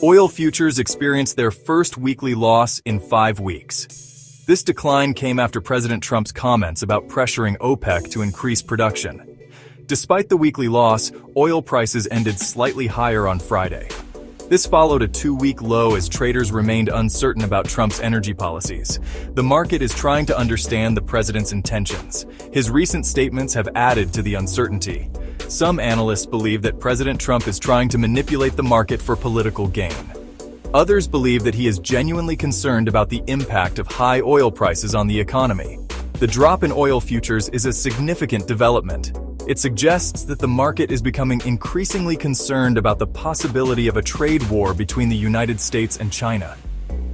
Oil futures experienced their first weekly loss in 5 weeks. This decline came after President Trump's comments about pressuring OPEC to increase production. Despite the weekly loss, oil prices ended slightly higher on Friday. This followed a 2-week low as traders remained uncertain about Trump's energy policies. The market is trying to understand the president's intentions. His recent statements have added to the uncertainty. Some analysts believe that President Trump is trying to manipulate the market for political gain. Others believe that he is genuinely concerned about the impact of high oil prices on the economy. The drop in oil futures is a significant development. It suggests that the market is becoming increasingly concerned about the possibility of a trade war between the United States and China.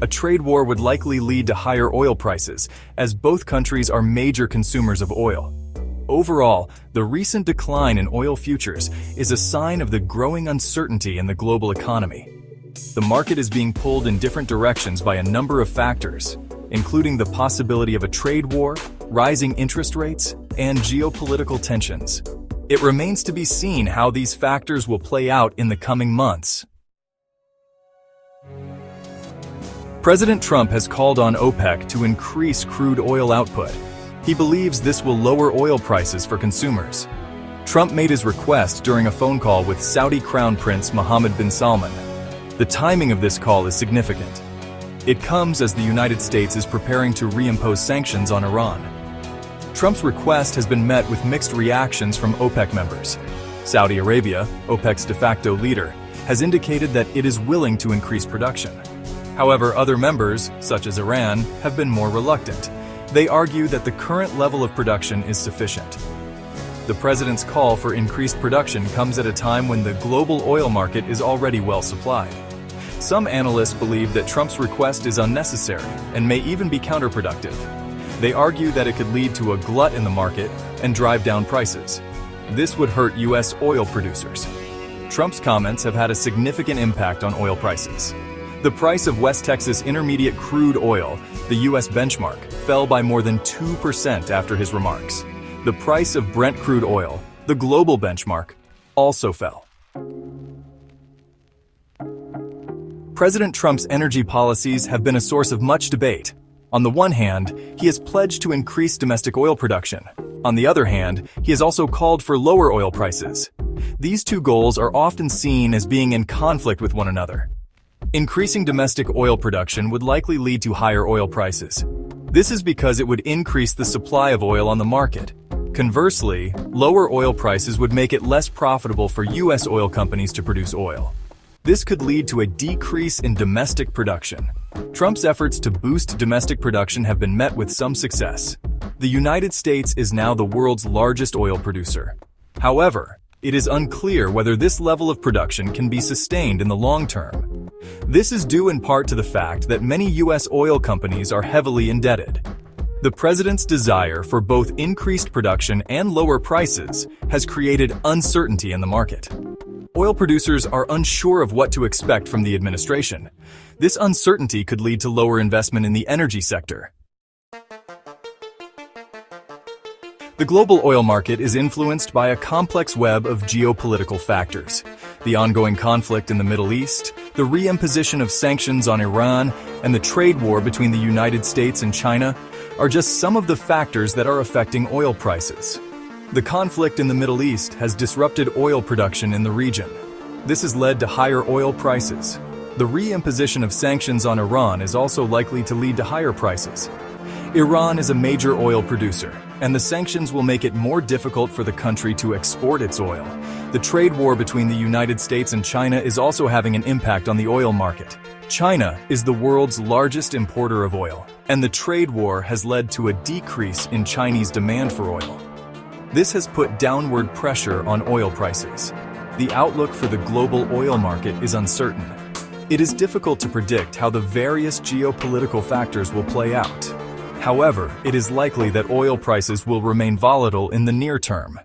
A trade war would likely lead to higher oil prices, as both countries are major consumers of oil. Overall, the recent decline in oil futures is a sign of the growing uncertainty in the global economy. The market is being pulled in different directions by a number of factors, including the possibility of a trade war, rising interest rates, and geopolitical tensions. It remains to be seen how these factors will play out in the coming months. President Trump has called on OPEC to increase crude oil output. He believes this will lower oil prices for consumers. Trump made his request during a phone call with Saudi Crown Prince Mohammed bin Salman. The timing of this call is significant. It comes as the United States is preparing to reimpose sanctions on Iran. Trump's request has been met with mixed reactions from OPEC members. Saudi Arabia, OPEC's de facto leader, has indicated that it is willing to increase production. However, other members, such as Iran, have been more reluctant. They argue that the current level of production is sufficient. The president's call for increased production comes at a time when the global oil market is already well supplied. Some analysts believe that Trump's request is unnecessary and may even be counterproductive. They argue that it could lead to a glut in the market and drive down prices. This would hurt U.S. oil producers. Trump's comments have had a significant impact on oil prices. The price of West Texas Intermediate crude oil, the U.S. benchmark, fell by more than 2% after his remarks. The price of Brent crude oil, the global benchmark, also fell. President Trump's energy policies have been a source of much debate. On the one hand, he has pledged to increase domestic oil production. On the other hand, he has also called for lower oil prices. These two goals are often seen as being in conflict with one another. Increasing domestic oil production would likely lead to higher oil prices. This is because it would increase the supply of oil on the market. Conversely, lower oil prices would make it less profitable for U.S. oil companies to produce oil. This could lead to a decrease in domestic production. Trump's efforts to boost domestic production have been met with some success. The United States is now the world's largest oil producer. However, it is unclear whether this level of production can be sustained in the long term. This is due in part to the fact that many U.S. oil companies are heavily indebted. The president's desire for both increased production and lower prices has created uncertainty in the market. Oil producers are unsure of what to expect from the administration. This uncertainty could lead to lower investment in the energy sector. The global oil market is influenced by a complex web of geopolitical factors. The ongoing conflict in the Middle East, the reimposition of sanctions on Iran, and the trade war between the United States and China are just some of the factors that are affecting oil prices. The conflict in the Middle East has disrupted oil production in the region. This has led to higher oil prices. The reimposition of sanctions on Iran is also likely to lead to higher prices. Iran is a major oil producer, and the sanctions will make it more difficult for the country to export its oil. The trade war between the United States and China is also having an impact on the oil market. China is the world's largest importer of oil, and the trade war has led to a decrease in Chinese demand for oil. This has put downward pressure on oil prices. The outlook for the global oil market is uncertain. It is difficult to predict how the various geopolitical factors will play out. However, it is likely that oil prices will remain volatile in the near term.